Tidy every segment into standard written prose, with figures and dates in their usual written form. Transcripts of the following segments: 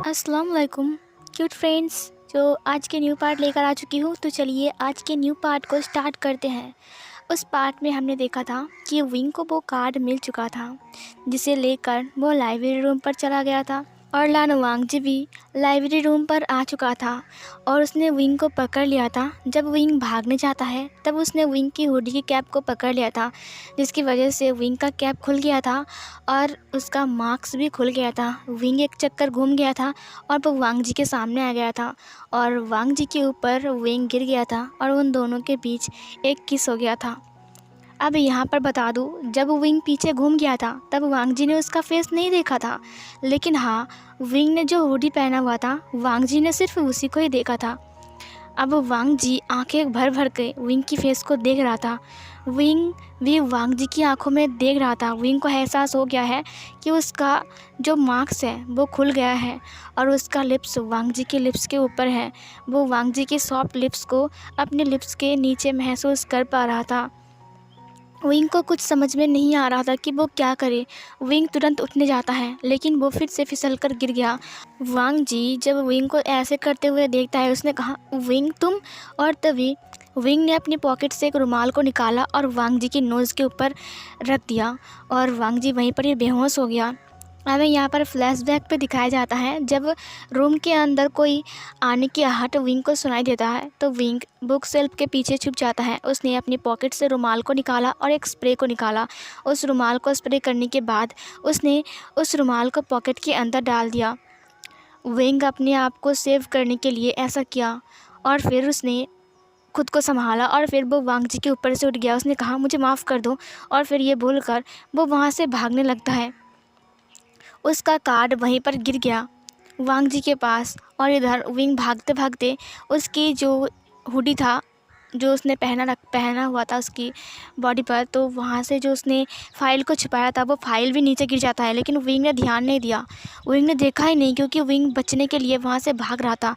अस्सलाम वालेकुम cute friends. जो आज के न्यू पार्ट लेकर आ चुकी हूँ, तो चलिए आज के न्यू पार्ट को स्टार्ट करते हैं। उस पार्ट में हमने देखा था कि विंग को वो कार्ड मिल चुका था जिसे लेकर वो लाइब्रेरी रूम पर चला गया था और लान वांगजी भी लाइब्रेरी रूम पर आ चुका था और उसने विंग को पकड़ लिया था। जब विंग भागने जाता है तब उसने विंग की हुडी की कैप को पकड़ लिया था, जिसकी वजह से विंग का कैप खुल गया था और उसका मास्क भी खुल गया था। विंग एक चक्कर घूम गया था और वो वांगजी के सामने आ गया था और वांगजी के ऊपर विंग गिर गया था और उन दोनों के बीच एक किस हो गया था। अब यहाँ पर बता दूँ, जब विंग पीछे घूम गया था तब वांगजी ने उसका फेस नहीं देखा था, लेकिन हाँ, विंग ने जो हुडी पहना हुआ था वांगजी ने सिर्फ उसी को ही देखा था। अब वांगजी आंखें भर भर के विंग की फेस को देख रहा था। विंग भी वांगजी की आंखों में देख रहा था। विंग को एहसास हो गया है कि उसका जो मार्क्स है वो खुल गया है और उसका लिप्स वांगजी के लिप्स के ऊपर है। वो वांगजी के सॉफ्ट लिप्स को अपने लिप्स के नीचे महसूस कर पा रहा था। विंग को कुछ समझ में नहीं आ रहा था कि वो क्या करे। विंग तुरंत उठने जाता है लेकिन वो फिर से फिसल कर गिर गया। वांगजी जब विंग को ऐसे करते हुए देखता है, उसने कहा, विंग तुम? और तभी विंग ने अपनी पॉकेट से एक रुमाल को निकाला और वांगजी की नोज़ के ऊपर रख दिया और वांगजी वहीं पर ही बेहोश हो गया। हमें यहाँ पर फ्लैशबैक पे दिखाया जाता है, जब रूम के अंदर कोई आने की आहट विंग को सुनाई देता है तो विंग बुक शेल्फ के पीछे छुप जाता है। उसने अपनी पॉकेट से रुमाल को निकाला और एक स्प्रे को निकाला। उस रुमाल को स्प्रे करने के बाद उसने उस रुमाल को पॉकेट के अंदर डाल दिया। विंग अपने आप को सेव करने के लिए ऐसा किया और फिर उसने खुद को संभाला और फिर वो वांगजी के ऊपर से उठ गया। उसने कहा, मुझे माफ़ कर दो, और फिर ये बोलकर वो वहाँ से भागने लगता है। उसका कार्ड वहीं पर गिर गया वांगजी के पास और इधर विंग भागते भागते उसकी जो हुडी था जो उसने पहना हुआ था उसकी बॉडी पर, तो वहाँ से जो उसने फ़ाइल को छुपाया था वो फ़ाइल भी नीचे गिर जाता है, लेकिन विंग ने ध्यान नहीं दिया। विंग ने देखा ही नहीं क्योंकि विंग बचने के लिए वहाँ से भाग रहा था।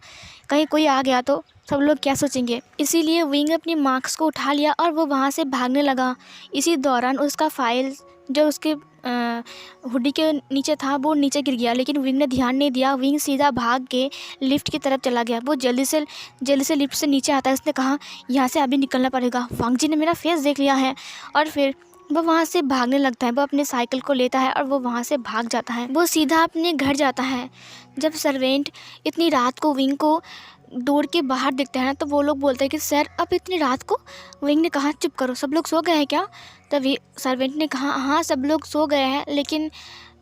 कहीं कोई आ गया तो सब लोग क्या सोचेंगे, इसीलिए विंग अपनी मास्क को उठा लिया और वो वहाँ से भागने लगा। इसी दौरान उसका फ़ाइल जो उसके हुडी के नीचे था वो नीचे गिर गया, लेकिन विंग ने ध्यान नहीं दिया। विंग सीधा भाग के लिफ्ट की तरफ चला गया। वो जल्दी से लिफ्ट से नीचे आता है। उसने कहा, यहाँ से अभी निकलना पड़ेगा, वांगजी ने मेरा फेस देख लिया है। और फिर वो वहाँ से भागने लगता है। वो अपने साइकिल को लेता है और वो वहाँ से भाग जाता है। वो सीधा अपने घर जाता है। जब सर्वेंट इतनी रात को विंग को डोर के बाहर दिखते हैं ना, तो वो लोग बोलते हैं कि सर अब इतनी रात को। विंग ने कहा, चुप करो, सब लोग सो गए हैं क्या? तभी सर्वेंट ने कहा, हाँ सब लोग सो गए हैं, लेकिन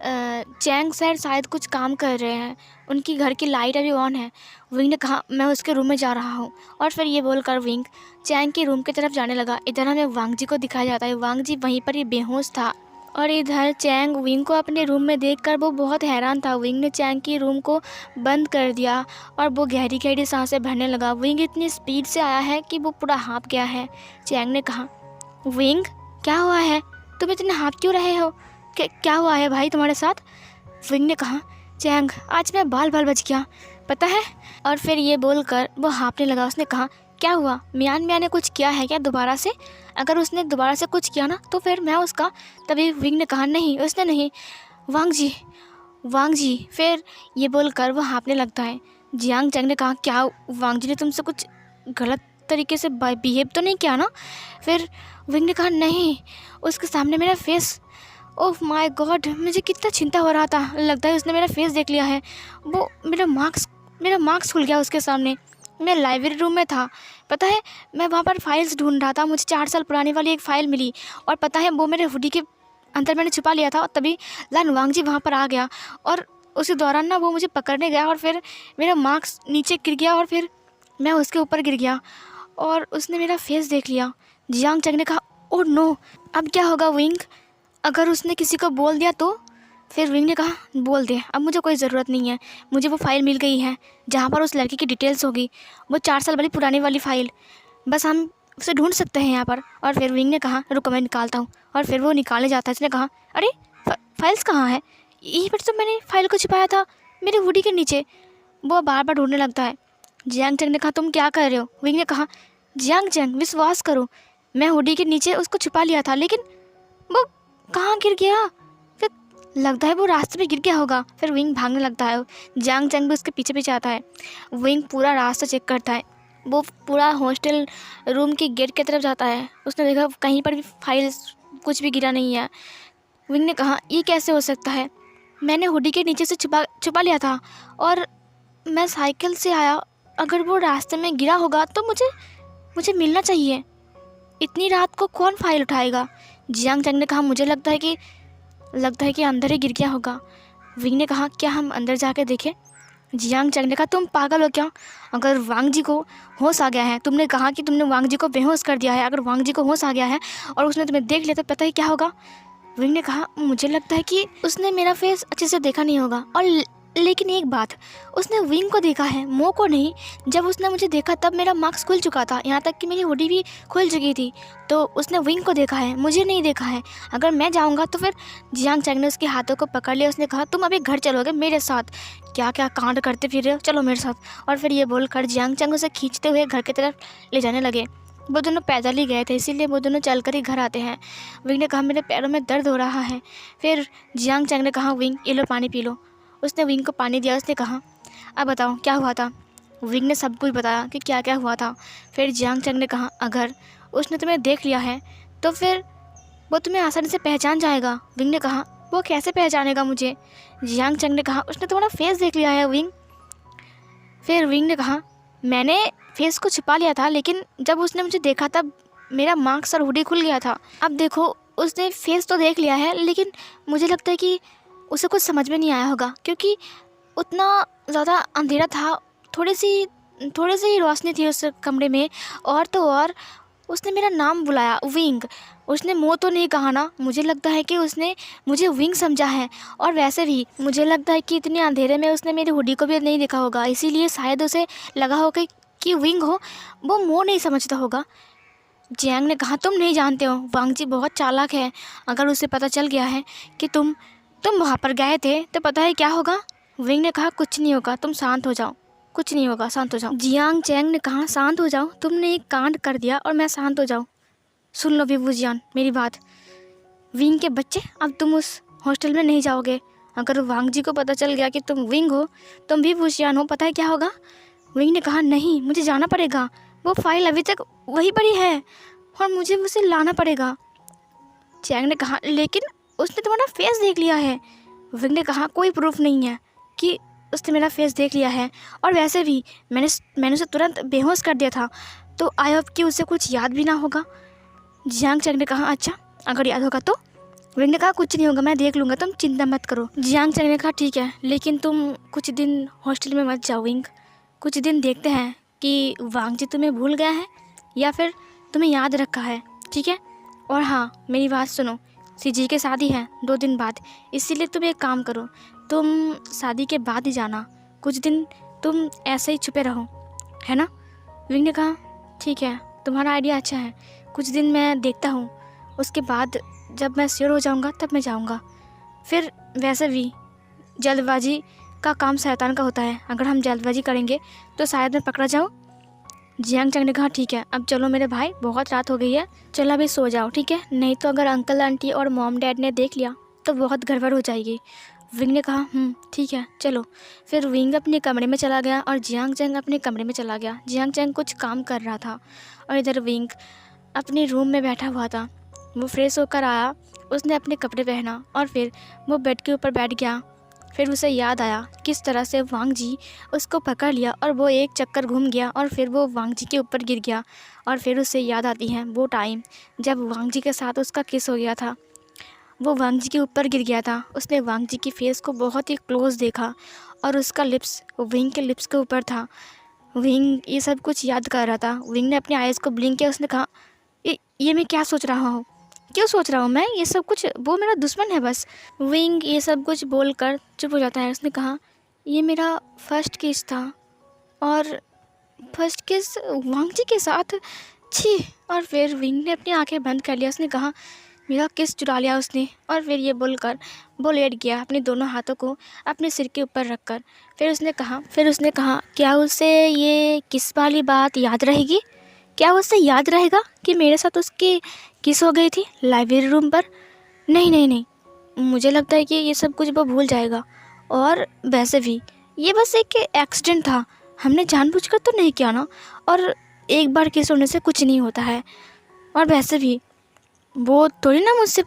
चैंग सर शायद कुछ काम कर रहे हैं, उनकी घर की लाइट अभी ऑन है। विंग ने कहा, मैं उसके रूम में जा रहा हूँ। और फिर ये बोलकर विंग चैंग के रूम की तरफ जाने लगा। इधर हमें वांगजी को दिखाया जाता है। वांगजी वहीं पर ही बेहोश था और इधर चैंग विंग को अपने रूम में देखकर वो बहुत हैरान था। विंग ने चैंग की रूम को बंद कर दिया और वो गहरी गहरी सांसें भरने लगा। विंग इतनी स्पीड से आया है कि वो पूरा हाँफ गया है। चैंग ने कहा, विंग क्या हुआ है, तुम इतने हाँफ क्यों रहे हो? क्या हुआ है भाई तुम्हारे साथ? विंग ने कहा, चैंग आज मैं बाल बच गया, पता है? और फिर ये बोलकर वो हाँफने लगा। उसने कहा, क्या हुआ, मियान मियाँ ने कुछ किया है क्या दोबारा से? अगर उसने दोबारा से कुछ किया ना तो फिर मैं उसका। तभी विंग ने कहा, नहीं उसने नहीं, वांगजी। फिर ये बोलकर वो हाँफने लगता है। जियांग चैंग ने कहा, क्या वांगजी ने तुमसे कुछ गलत तरीके से बिहेव तो नहीं किया ना? फिर विंग ने कहा, नहीं, उसके सामने मेरा फेस, ओह माय गॉड, मुझे कितना चिंता हो रहा था, लगता है उसने मेरा फेस देख लिया है। वो मेरा मार्क्स खुल गया उसके सामने। मैं लाइब्रेरी रूम में था, पता है, मैं वहाँ पर फाइल्स ढूंढ रहा था। मुझे 4 साल पुरानी वाली एक फ़ाइल मिली और पता है वो मेरे हुडी के अंदर मैंने छुपा लिया था। और तभी लान वांगजी वहाँ पर आ गया और उसी दौरान ना वो मुझे पकड़ने गया और फिर मेरा मार्क्स नीचे गिर गया और फिर मैं उसके ऊपर गिर गया और उसने मेरा फेस देख लिया। जियांग चैंग ने कहा, ओह नो, अब क्या होगा विंग, अगर उसने किसी को बोल दिया तो? फिर विंग ने कहा, बोल दे, अब मुझे कोई ज़रूरत नहीं है, मुझे वो फ़ाइल मिल गई है जहाँ पर उस लड़की की डिटेल्स होगी, वो 4 साल वाली पुरानी वाली फ़ाइल, बस हम उसे ढूंढ सकते हैं यहाँ पर। और फिर विंग ने कहा, रुको मैं निकालता हूँ। और फिर वो निकालने जाता है। उसने कहा, अरे फाइल्स कहाँ है? यहीं पर तो मैंने फ़ाइल को छिपाया था, मेरे हुडी के नीचे। वो बार बार ढूंढने लगता है। जियांग चैंग ने कहा, तुम क्या कर रहे हो? विंग ने कहा, जियांग चैंग विश्वास करो, मैं हुडी के नीचे उसको छुपा लिया था, लेकिन वो कहाँ गिर गया? फिर लगता है वो रास्ते में गिर गया होगा। फिर विंग भागने लगता है, जियांग चैंग भी उसके पीछे पीछे आता है। विंग पूरा रास्ता चेक करता है, वो पूरा हॉस्टल रूम के गेट की तरफ जाता है। उसने देखा कहीं पर भी फाइल कुछ भी गिरा नहीं है। विंग ने कहा ये कैसे हो सकता है, मैंने हुडी के नीचे से छुपा लिया था और मैं साइकिल से आया, अगर वो रास्ते में गिरा होगा तो मुझे मिलना चाहिए। इतनी रात को कौन फाइल उठाएगा। जियांग चैंग ने कहा मुझे लगता है कि अंदर ही गिर गया होगा। विंग ने कहा क्या हम अंदर जाके देखें। जियांग चैंग ने कहा तुम पागल हो क्या, अगर वांग जी को होश आ गया है, तुमने कहा कि तुमने वांग जी को बेहोश कर दिया है, अगर वांग जी को होश आ गया है और उसने तुम्हें देख लिया तो पता ही क्या होगा। विंग ने कहा मुझे लगता है कि उसने मेरा फेस अच्छे से देखा नहीं होगा। और लेकिन एक बात, उसने विंग को देखा है, मो को नहीं। जब उसने मुझे देखा तब मेरा मास्क खुल चुका था, यहाँ तक कि मेरी हुडी भी खुल चुकी थी। तो उसने विंग को देखा है, मुझे नहीं देखा है। अगर मैं जाऊँगा तो फिर जियांग चैंग ने उसके हाथों को पकड़ लिया। उसने कहा तुम अभी घर चलोगे मेरे साथ, क्या क्या कांड करते फिर रहे हो, चलो मेरे साथ। और फिर ये बोलकर जियांग चैंग उसे खींचते हुए घर की तरफ ले जाने लगे। वो दोनों पैदल ही गए थे, इसीलिए वो दोनों चलकर ही घर आते हैं। विंग ने कहा मेरे पैरों में दर्द हो रहा है। फिर जियांग चैंग ने कहा विंग ये लो पानी पी लो। उसने विंग को पानी दिया। उसने कहा अब बताओ क्या हुआ था। विंग ने सब कुछ बताया कि क्या क्या हुआ था। फिर जियांग चैंग ने कहा अगर उसने तुम्हें देख लिया है तो फिर वो तुम्हें आसानी से पहचान जाएगा। विंग ने कहा वो कैसे पहचानेगा मुझे। जियांग चैंग ने कहा उसने तुम्हारा फेस देख लिया है विंग। फिर विंग ने कहा मैंने फेस को छिपा लिया था, लेकिन जब उसने मुझे देखा तब मेरा मास्क और हुडी खुल गया था। अब देखो उसने फेस तो देख लिया है, लेकिन मुझे लगता है कि उसे कुछ समझ में नहीं आया होगा, क्योंकि उतना ज़्यादा अंधेरा था, थोड़ी सी ही रोशनी थी उस कमरे में। और तो और उसने मेरा नाम बुलाया विंग। उसने मो तो नहीं कहा ना, मुझे लगता है कि उसने मुझे विंग समझा है। और वैसे भी मुझे लगता है कि इतने अंधेरे में उसने मेरी हुडी को भी नहीं देखा होगा, इसीलिए शायद उसे लगा होगा कि विंग हो, वो मो नहीं समझता होगा। जियांग ने कहा तुम नहीं जानते हो, वांग जी बहुत चालाक है। अगर उसे पता चल गया है कि तुम वहाँ पर गए थे तो पता है क्या होगा। विंग ने कहा कुछ नहीं होगा, तुम शांत हो जाओ, कुछ नहीं होगा, शांत हो जाओ। जियांग चैंग ने कहा शांत हो जाओ, तुमने एक कांड कर दिया और मैं शांत हो जाऊँ। सुन लो विवू जियान मेरी बात, विंग के बच्चे अब तुम उस हॉस्टल में नहीं जाओगे। अगर वांग जी को पता चल गया कि तुम विंग हो, तुम भी वुजियान हो, पता है क्या होगा। विंग ने कहा नहीं मुझे जाना पड़ेगा, वो फाइल अभी तक वहीं पर ही है और मुझे उसे लाना पड़ेगा। चैंग ने कहा लेकिन उसने तुम्हारा फेस देख लिया है। विंग ने कहा कोई प्रूफ नहीं है कि उसने मेरा फेस देख लिया है, और वैसे भी मैंने उसे तुरंत बेहोश कर दिया था, तो आई होप कि उसे कुछ याद भी ना होगा। जियांग चैंग ने कहा अच्छा अगर याद होगा तो। विंग ने कहा कुछ नहीं होगा, मैं देख लूँगा, तुम चिंता मत करो। जियांग चैंग ने कहा ठीक है, लेकिन तुम कुछ दिन हॉस्टल में मत जाओ विंग, कुछ दिन देखते हैं कि वांग जी तुम्हें भूल गया है या फिर तुम्हें याद रखा है, ठीक है। और हाँ मेरी बात सुनो, सीजी की शादी है 2 दिन बाद, इसीलिए तुम एक काम करो, तुम शादी के बाद ही जाना, कुछ दिन तुम ऐसे ही छुपे रहो, है ना। विंग ने कहा ठीक है तुम्हारा आइडिया अच्छा है, कुछ दिन मैं देखता हूँ, उसके बाद जब मैं श्योर हो जाऊँगा तब मैं जाऊँगा। फिर वैसे भी जल्दबाजी का काम शैतान का होता है, अगर हम जल्दबाजी करेंगे तो शायद मैं पकड़ा जाऊँ। जियांग चैंग ने कहा ठीक है अब चलो मेरे भाई, बहुत रात हो गई है, चलो अभी सो जाओ, ठीक है, नहीं तो अगर अंकल आंटी और मॉम डैड ने देख लिया तो बहुत गड़बड़ हो जाएगी। विंग ने कहा ठीक है चलो। फिर विंग अपने कमरे में चला गया और जियांग चैंग अपने कमरे में चला गया। जियांग चैंग कुछ काम कर रहा था और इधर विंग अपने रूम में बैठा हुआ था। वो फ्रेश होकर आया, उसने अपने कपड़े पहना और फिर वो बेड के ऊपर बैठ गया। फिर उसे याद आया किस तरह से वांग जी उसको पकड़ लिया और वो एक चक्कर घूम गया और फिर वो वांग जी के ऊपर गिर गया। और फिर उसे याद आती है वो टाइम जब वांग जी के साथ उसका किस हो गया था, वो वांग जी के ऊपर गिर गया था। उसने वांग जी की फेस को बहुत ही क्लोज देखा और उसका लिप्स विंग के लिप्स के ऊपर था। विंग ये सब कुछ याद कर रहा था। विंग ने अपने आइज़ को ब्लिंक किया, उसने कहा ये मैं क्या सोच रहा हूँ, क्यों सोच रहा हूँ मैं ये सब कुछ, वो मेरा दुश्मन है बस। विंग ये सब कुछ बोलकर चुप हो जाता है। उसने कहा ये मेरा फर्स्ट किस था और फर्स्ट किस वांग जी के साथ, छी। और फिर विंग ने अपनी आंखें बंद कर लिया। उसने कहा मेरा किस चुरा लिया उसने। और फिर ये बोलकर वो लेट गया अपने दोनों हाथों को अपने सिर के ऊपर रखकर। फिर उसने कहा क्या उसे ये किस वाली बात याद रहेगी, क्या उसे याद रहेगा कि मेरे साथ उसकी किस हो गई थी लाइब्रेरी रूम पर। नहीं नहीं नहीं, मुझे लगता है कि ये सब कुछ वो भूल जाएगा। और वैसे भी ये बस एक एक्सीडेंट था, हमने जानबूझकर तो नहीं किया ना। और एक बार किस होने से कुछ नहीं होता है। और वैसे भी वो थोड़ी ना मुझसे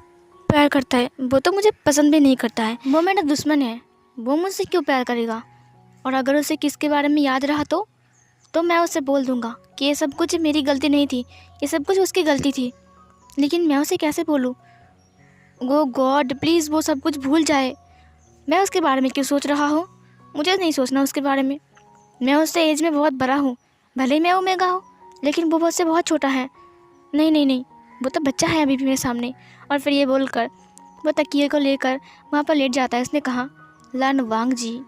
प्यार करता है, वो तो मुझे पसंद भी नहीं करता है। वो मेरा दुश्मन है, वो मुझसे क्यों प्यार करेगा। और अगर उसे किसके बारे में याद रहा तो मैं उसे बोल दूँगा कि ये सब कुछ मेरी गलती नहीं थी, ये सब कुछ उसकी गलती थी। लेकिन मैं उसे कैसे बोलूँ। वो गॉड प्लीज़ वो सब कुछ भूल जाए। मैं उसके बारे में क्यों सोच रहा हूँ, मुझे नहीं सोचना उसके बारे में। मैं उससे एज में बहुत बड़ा हूँ, भले ही मैं ओमेगा हूँ, लेकिन वो मुझसे बहुत छोटा है। नहीं नहीं नहीं, वो तो बच्चा है अभी भी मेरे सामने। और फिर ये बोलकर वो तकिए को लेकर वहाँ पर लेट जाता है। उसने कहा, लानवांग जी,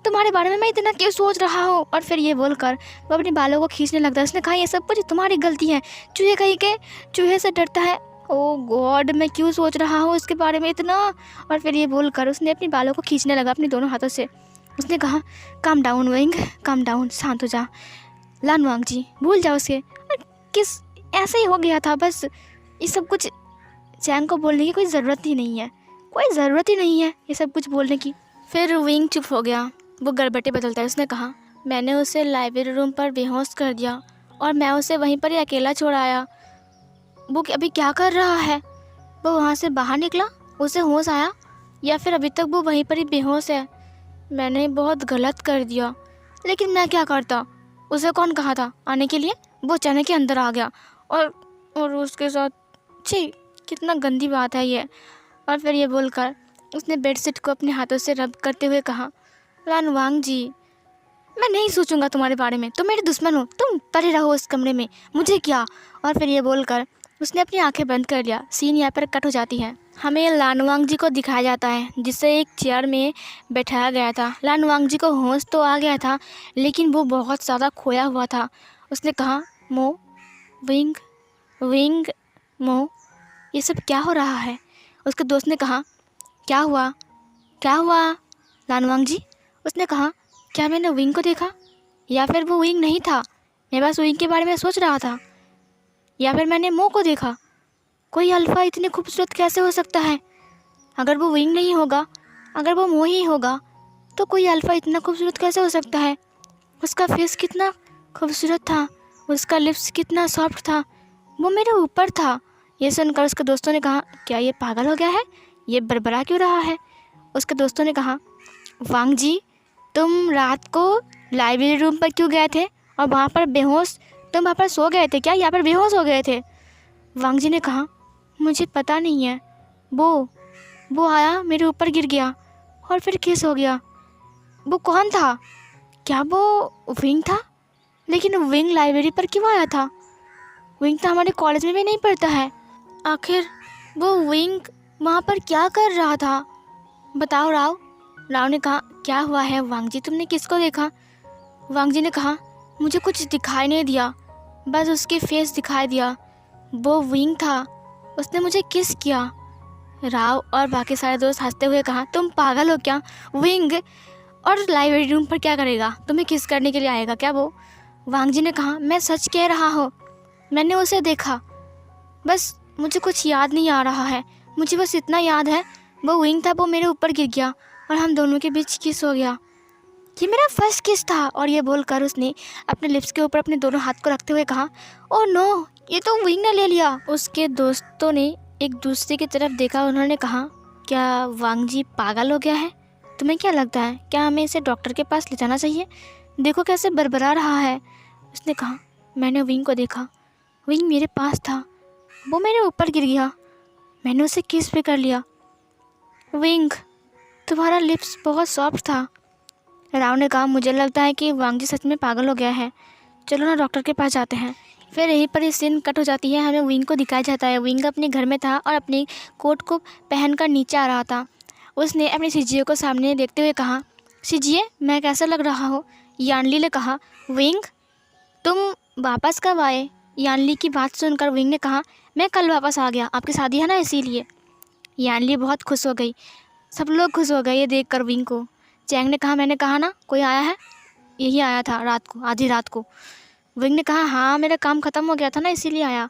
तुम्हारे बारे में मैं इतना क्यों सोच रहा हूँ। और फिर ये बोलकर वो अपने बालों को खींचने लगता है। उसने कहा, ये सब कुछ तुम्हारी गलती है, चूहे कहीं के चूहे से डरता है। ओ गॉड, मैं क्यों सोच रहा हूँ इसके बारे में इतना। और फिर ये बोलकर उसने अपने बालों को खींचने लगा अपने दोनों हाथों से। उसने कहा, calm down wing, calm down, शांत हो जा। लानवांग जी, भूल जाओ उसे। किस ऐसा ही हो गया था बस, ये सब कुछ चैंग को बोलने की कोई ज़रूरत ही नहीं है, कोई ज़रूरत ही नहीं है ये सब कुछ बोलने की। फिर विंग चुप हो गया, वो गड़बड़े बदलता है। उसने कहा, मैंने उसे लाइब्रेरी रूम पर बेहोश कर दिया और मैं उसे वहीं पर ही अकेला छोड़ आया। वो अभी क्या कर रहा है। वो वहाँ से बाहर निकला, उसे होश आया, या फिर अभी तक वो वहीं पर ही बेहोश है। मैंने बहुत गलत कर दिया, लेकिन मैं क्या करता। उसे कौन कहा था आने के लिए, वो अचानक के अंदर आ गया और उसके साथ, छी कितना गंदी बात है ये। और फिर ये बोलकर उसने बेडशीट को अपने हाथों से रब करते हुए कहा, लानवांग जी, मैं नहीं सोचूंगा तुम्हारे बारे में, तुम मेरे दुश्मन हो, तुम परे रहो उस कमरे में, मुझे क्या। और फिर ये बोलकर उसने अपनी आंखें बंद कर लिया। सीन यहाँ पर कट हो जाती है। हमें लानवांग जी को दिखाया जाता है, जिसे एक चेयर में बैठाया गया था। लानवांग जी को होश तो आ गया था, लेकिन वो बहुत ज़्यादा खोया हुआ था। उसने कहा, मो, विंग विंग, मो, ये सब क्या हो रहा है। उसके दोस्त ने कहा, क्या हुआ, क्या हुआ लानवांग जी। उसने कहा, क्या मैंने विंग को देखा, या फिर वो विंग नहीं था, मैं बस विंग के बारे में सोच रहा था, या फिर मैंने मो को देखा। कोई अल्फ़ा इतने खूबसूरत कैसे हो सकता है। अगर वो विंग नहीं होगा, अगर वो मो ही होगा, तो कोई अल्फ़ा इतना खूबसूरत कैसे हो सकता है। उसका फेस कितना खूबसूरत था, उसका लिप्स कितना सॉफ्ट था, वो मेरे ऊपर था। ये सुनकर उसके दोस्तों ने कहा, क्या ये पागल हो गया है, ये बड़बड़ा क्यों रहा है। उसके दोस्तों ने कहा, वांग जी, तुम रात को लाइब्रेरी रूम पर क्यों गए थे और वहाँ पर बेहोश, तुम वहाँ पर सो गए थे क्या, यहाँ पर बेहोश हो गए थे। वांग जी ने कहा, मुझे पता नहीं है, वो आया, मेरे ऊपर गिर गया और फिर किस हो गया। वो कौन था, क्या वो विंग था। लेकिन विंग लाइब्रेरी पर क्यों आया था, विंग तो हमारे कॉलेज में भी नहीं पढ़ता है। आखिर वो विंग वहाँ पर क्या कर रहा था, बताओ राव। राव ने कहा, क्या हुआ है वांग जी, तुमने किसको देखा। वांग जी ने कहा, मुझे कुछ दिखाई नहीं दिया, बस उसकी फेस दिखाई दिया, वो विंग था, उसने मुझे किस किया। राव और बाकी सारे दोस्त हंसते हुए कहा, तुम पागल हो क्या, विंग और लाइब्रेरी रूम पर क्या करेगा, तुम्हें किस करने के लिए आएगा क्या वो। वांग जी ने कहा, मैं सच कह रहा हूँ, मैंने उसे देखा, बस मुझे कुछ याद नहीं आ रहा है। मुझे बस इतना याद है, वो विंग था, वो मेरे ऊपर गिर गया और हम दोनों के बीच किस हो गया। ये मेरा फर्स्ट किस था। और ये बोलकर उसने अपने लिप्स के ऊपर अपने दोनों हाथ को रखते हुए कहा, ओह नो, ये तो विंग ने ले लिया। उसके दोस्तों ने एक दूसरे की तरफ देखा। उन्होंने कहा, क्या वांग जी पागल हो गया है, तुम्हें क्या लगता है, क्या हमें इसे डॉक्टर के पास ले जाना चाहिए, देखो कैसे बरबरा रहा है। उसने कहा, मैंने विंग को देखा, विंग मेरे पास था, वो मेरे ऊपर गिर गया, मैंने उसे किस भी कर लिया। विंग, तुम्हारा लिप्स बहुत सॉफ्ट था। राव ने कहा, मुझे लगता है कि वांग जी सच में पागल हो गया है, चलो ना डॉक्टर के पास जाते हैं। फिर यहीं पर ये सीन कट हो जाती है। हमें विंग को दिखाया जाता है। विंग अपने घर में था और अपनी कोट को पहनकर नीचे आ रहा था। उसने अपने शिजिए को सामने देखते हुए कहा, शिजिए, मैं कैसा लग रहा हूँ। यानली ने कहा, विंग तुम वापस कब आए। यानली की बात सुनकर विंग ने कहा, मैं कल वापस आ गया, आपकी शादी है ना इसीलिए। यानली बहुत खुश हो गई, सब लोग खुश हो गए ये देख कर विंग को। चैंग ने कहा, मैंने कहा ना कोई आया है, यही आया था रात को, आधी रात को। विंग ने कहा, हाँ मेरा काम ख़त्म हो गया था ना इसीलिए आया,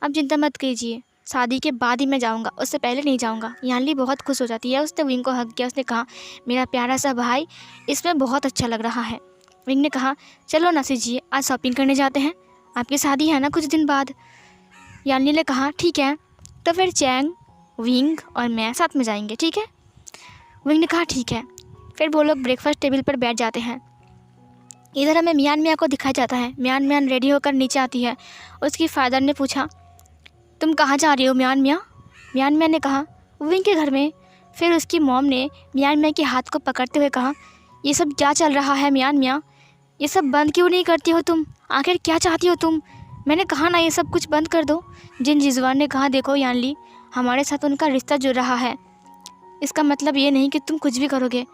अब चिंता मत कीजिए। शादी के बाद ही मैं जाऊँगा, उससे पहले नहीं जाऊँगा। यानली बहुत खुश हो जाती है, उसने विंग को हग किया। उसने कहा मेरा प्यारा सा भाई, इसमें बहुत अच्छा लग रहा है। विंग ने कहा चलो नासी जी, आज शॉपिंग करने जाते हैं, आपकी शादी है ना कुछ दिन बाद। यानली ने कहा ठीक है, तो फिर चैंग, विंग और मैं साथ में जाएंगे, ठीक है। विंग ने कहा ठीक है। फिर वो लोग ब्रेकफास्ट टेबल पर बैठ जाते हैं। इधर हमें मियान मियाँ को दिखाया जाता है। मियान मियाँ रेडी होकर नीचे आती है। उसकी फादर ने पूछा तुम कहाँ जा रही हो मियान मियाँ? मियान मियाँ ने कहा विंग के घर में। फिर उसकी मॉम ने मियान मियाँ के हाथ को पकड़ते हुए कहा ये सब क्या चल रहा है मियान मियाँ? ये सब बंद क्यों नहीं करती हो तुम? आखिर क्या चाहती हो तुम? मैंने कहा ना ये सब कुछ बंद कर दो। जिन जिजवान ने कहा देखो यानली, हमारे साथ उनका रिश्ता जुड़ रहा है, इसका मतलब ये नहीं कि तुम कुछ भी करोगे।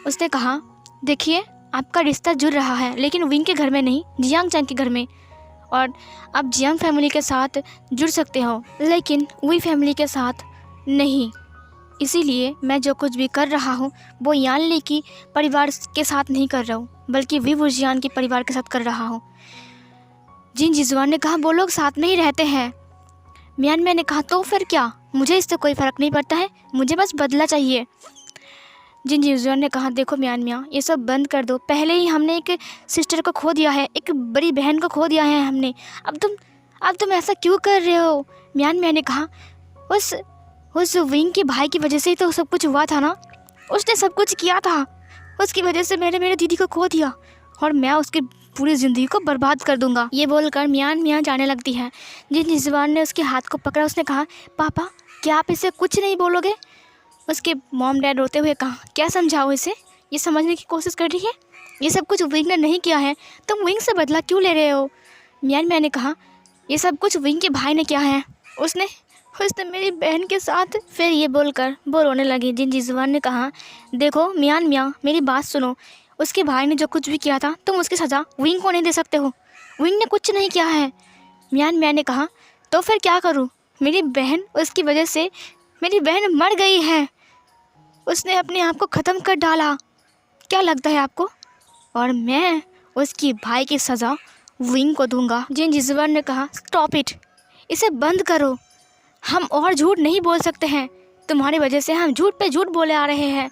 उसने कहा देखिए आपका रिश्ता जुड़ रहा है, लेकिन विंग के घर में नहीं, जियांग चैंग के घर में। और आप जियांग फैमिली के साथ जुड़ सकते हो, लेकिन वी फैमिली के साथ नहीं। इसीलिए मैं जो कुछ भी कर रहा हूँ वो यानली की परिवार के साथ नहीं कर रहा हूँ, बल्कि वी वुजियान के परिवार के साथ कर रहा हूँ। जिन जिजवान ने कहा वो लोग साथ में ही रहते हैं। मियान मियाँ ने कहा तो फिर क्या, मुझे इससे कोई फ़र्क नहीं पड़ता है, मुझे बस बदला चाहिए। जिन जिजवान ने कहा देखो मियान मियाँ, ये सब बंद कर दो। पहले ही हमने एक सिस्टर को खो दिया है, एक बड़ी बहन को खो दिया है हमने, अब तुम ऐसा क्यों कर रहे हो? मियान मियाँ ने कहा उस विंग के भाई की वजह से ही तो सब कुछ हुआ था ना, उसने सब कुछ किया था, उसकी वजह से मैंने मेरे दीदी को खो दिया और मैं उसकी पूरी ज़िंदगी को बर्बाद कर दूंगा। ये बोलकर मियान मियाँ जाने लगती है। जिन जिजवान ने उसके हाथ को पकड़ा, उसने कहा पापा क्या आप इसे कुछ नहीं बोलोगे? उसके मॉम डैड रोते हुए कहा क्या समझाओ इसे, ये समझने की कोशिश कर रही है, ये सब कुछ विंग ने नहीं किया है, तुम विंग से बदला क्यों ले रहे हो? मियान मियाँ ने कहा ये सब कुछ विंग के भाई ने किया है, उसने मेरी बहन के साथ। फिर ये बोलकर वो रोने लगी। जिन जिजवान ने कहा देखो मियान मियाँ, मेरी बात सुनो, उसके भाई ने जो कुछ भी किया था तुम उसकी सज़ा विंग को नहीं दे सकते हो, विंग ने कुछ नहीं किया है। मियान मियाँ ने कहा तो फिर क्या करूँ? मेरी बहन, उसकी वजह से मेरी बहन मर गई है, उसने अपने आप को ख़त्म कर डाला, क्या लगता है आपको? और मैं उसकी भाई की सज़ा विंग को दूंगा। जिन जिजवान ने कहा स्टॉप इट, इसे बंद करो, हम और झूठ नहीं बोल सकते हैं, तुम्हारी वजह से हम झूठ पे झूठ बोले आ रहे हैं,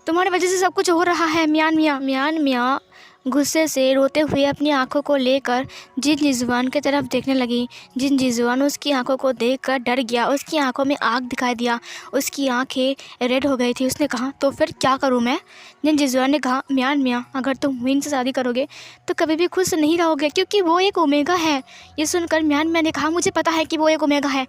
तुम्हारी वजह से सब कुछ हो रहा है। मियान मियाँ। मियान मियाँ गुस्से से रोते हुए अपनी आंखों को लेकर जिन जिजवान की तरफ देखने लगी। जिन जिजवान उसकी आंखों को देखकर डर गया, उसकी आंखों में आग दिखाई दिया, उसकी आंखें रेड हो गई थी। उसने कहा तो फिर क्या करूं मैं? जिन जिजवान ने कहा मियान मियाँ, अगर तुम विंग से शादी करोगे तो कभी भी खुश नहीं रहोगे, क्योंकि वो एक ओमेगा है। ये सुनकर मियान मियाँ ने कहा मुझे पता है कि वो एक ओमेगा है,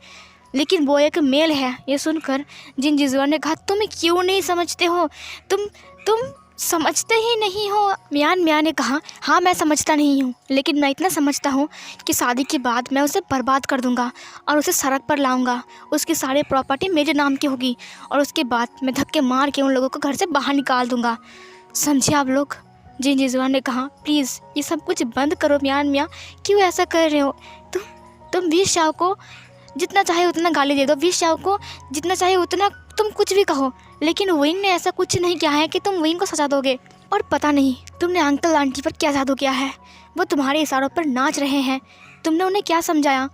लेकिन वो एक मेल है। ये सुनकर जिन जिजवान ने कहा तुम क्यों नहीं समझते हो, तुम समझते ही नहीं हो। मियान मियाँ ने कहा हाँ मैं समझता नहीं हूँ, लेकिन मैं इतना समझता हूँ कि शादी के बाद मैं उसे बर्बाद कर दूँगा और उसे सड़क पर लाऊंगा, उसकी सारी प्रॉपर्टी मेरे नाम की होगी और उसके बाद मैं धक्के मार के उन लोगों को घर से बाहर निकाल दूँगा, समझे आप लोग? जिन जिजवान ने कहा प्लीज़ ये सब कुछ बंद करो मियान मियाँ, क्यों ऐसा कर रहे हो? तुम वी शाओ को जितना चाहे उतना गाली दे दो, वी शाओ को जितना चाहे उतना तुम कुछ भी कहो, लेकिन विंग ने ऐसा कुछ नहीं किया है कि तुम विंग को सजा दोगे। और पता नहीं तुमने अंकल आंटी पर क्या जादू किया है, वो तुम्हारे इशारों पर नाच रहे हैं। तुमने उन्हें क्या समझाया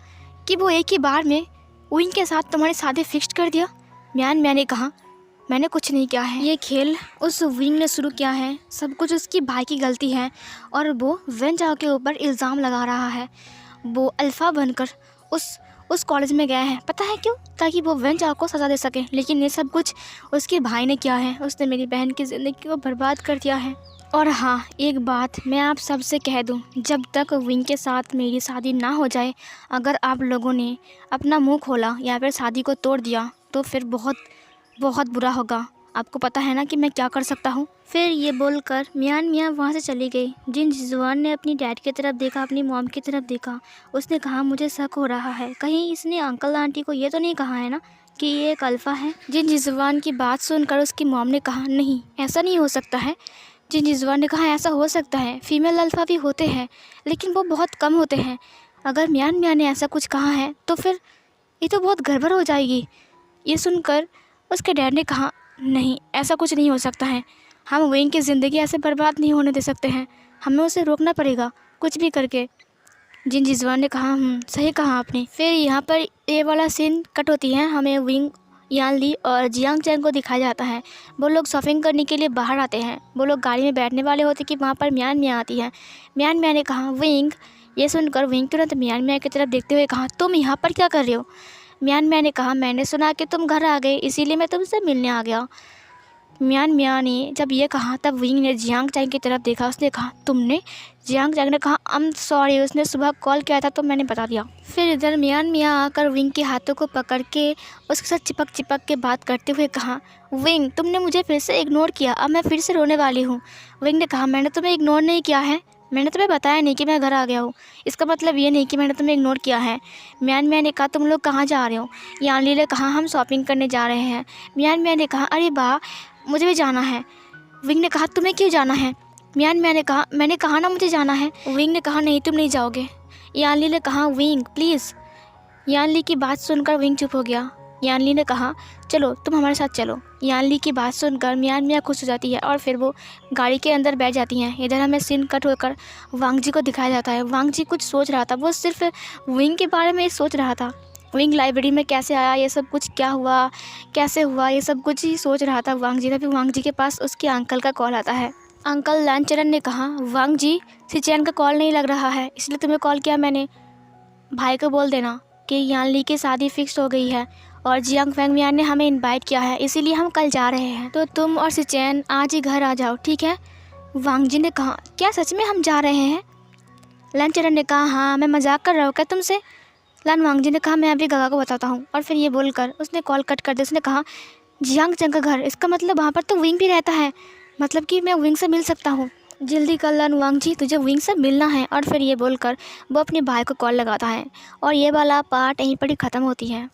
कि वो एक ही बार में विंग के साथ तुम्हारी शादी फिक्स कर दिया? मियान मियाँ ने कहा मैंने कुछ नहीं किया है, ये खेल उस विंग ने शुरू किया है, सब कुछ उसकी भाई की गलती है और वो वेन जाओ के ऊपर इल्ज़ाम लगा रहा है। वो अल्फ़ा बनकर उस कॉलेज में गया है, पता है क्यों? ताकि वो वेन जाओ को सज़ा दे सके, लेकिन ये सब कुछ उसके भाई ने किया है, उसने मेरी बहन की ज़िंदगी को बर्बाद कर दिया है। और हाँ, एक बात मैं आप सबसे कह दूं, जब तक विंग के साथ मेरी शादी ना हो जाए, अगर आप लोगों ने अपना मुंह खोला या फिर शादी को तोड़ दिया तो फिर बहुत बहुत बुरा होगा। आपको पता है ना कि मैं क्या कर सकता हूँ। फिर ये बोलकर मियान मियाँ वहाँ से चली गई। जिन जिजवान ने अपनी डैड की तरफ देखा, अपनी मॉम की तरफ देखा, उसने कहा मुझे शक हो रहा है, कहीं इसने अंकल आंटी को ये तो नहीं कहा है ना कि ये एक अल्फ़ा है। जिन जिजवान की बात सुनकर उसकी मॉम ने कहा नहीं ऐसा नहीं हो सकता है। जिन जिजवान ने कहा ऐसा हो सकता है, फीमेल अल्फ़ा भी होते हैं, लेकिन वो बहुत कम होते हैं। अगर मियान मियाँ ने ऐसा कुछ कहा है तो फिर ये तो बहुत गड़बड़ हो जाएगी। ये सुनकर उसके डैड ने कहा नहीं ऐसा कुछ नहीं हो सकता है, हम विंग की ज़िंदगी ऐसे बर्बाद नहीं होने दे सकते हैं, हमें उसे रोकना पड़ेगा कुछ भी करके। जिन जिजवान ने कहा सही कहा आपने। फिर यहाँ पर ये वाला सीन कट होती है, हमें विंग, यान ली और जियांग चैन को दिखाया जाता है। वो लोग शॉपिंग करने के लिए बाहर आते हैं। वो लोग गाड़ी में बैठने वाले होते कि वहाँ पर म्यान मियाँ आती है। म्यान मियाँ ने कहा विंग। ये सुनकर विंग तुरंत म्यान मियाँ की तरफ देखते हुए कहा तुम यहाँ पर क्या कर रहे हो। म्यान मियाँ ने कहा मैंने सुना कि तुम घर आ गए, इसीलिए मैं तुमसे मिलने आ गया। म्यान मियाँ ने जब ये कहा तब विंग ने जियांग चैन की तरफ देखा। उसने कहा तुमने। जियांग चैन ने कहा आई एम सॉरी, उसने सुबह कॉल किया था तो मैंने बता दिया। फिर इधर म्यान मियाँ आकर विंग के हाथों को पकड़ के उसके साथ चिपक के बात करते हुए कहा विंग तुमने मुझे फिर से इग्नोर किया, अब मैं फिर से रोने वाली हूँ। विंग ने कहा मैंने तुम्हें इग्नोर नहीं किया है, मैंने तुम्हें बताया नहीं कि मैं घर आ गया हूँ, इसका मतलब ये नहीं कि मैंने तुम्हें इग्नोर किया है। म्यान मियाँ ने कहा तुम लोग कहाँ जा रहे हो। यान ली ने कहा हम शॉपिंग करने जा रहे हैं। म्यान मियाँ ने कहा अरे वाह मुझे भी जाना है। विंग ने कहा तुम्हें क्यों जाना है। म्यान मियाँ ने कहा मैंने कहा ना मुझे जाना है। विंग ने कहा नहीं तुम नहीं जाओगे। यान ली ने कहा विंग प्लीज़। यान ली की बात सुनकर विंग चुप हो गया। यान ली ने कहा चलो तुम हमारे साथ चलो। यान ली की बात सुनकर म्यान मियाँ खुश हो जाती है और फिर वो गाड़ी के अंदर बैठ जाती हैं। इधर हमें सीन कट होकर वांग जी को दिखाया जाता है। वांग जी कुछ सोच रहा था, वो सिर्फ विंग के बारे में सोच रहा था। विंग लाइब्रेरी में कैसे आया, ये सब कुछ क्या हुआ, कैसे हुआ, ये सब कुछ ही सोच रहा था वांग जी। तभी वांग जी के पास उसके अंकल का कॉल आता है। अंकल लानचरण ने कहा वांग जी सिचैन का कॉल नहीं लग रहा है, इसलिए तुम्हें कॉल किया मैंने। भाई को बोल देना कि यान ली की शादी फिक्स हो गई है और जियांग फैंगमियान ने हमें इनवाइट किया है, इसीलिए हम कल जा रहे हैं, तो तुम और सिचैन आज ही घर आ जाओ ठीक है। वांग जी ने कहा क्या सच में हम जा रहे हैं। लानचरण ने कहा हाँ मैं मजाक कर रहा हूँ क्या तुमसे। लान वांग जी ने कहा मैं अभी गगा को बताता हूँ, और फिर ये बोलकर उसने कॉल कट कर दिया। उसने कहा जियांग चंग का घर, इसका मतलब वहाँ पर तो विंग भी रहता है, मतलब कि मैं विंग से मिल सकता हूँ। जल्दी कर लान वांग जी, तुझे विंग से मिलना है। और फिर ये बोलकर वो अपने भाई को कॉल लगाता है और ये वाला पार्ट यहीं पर ही ख़त्म होती है।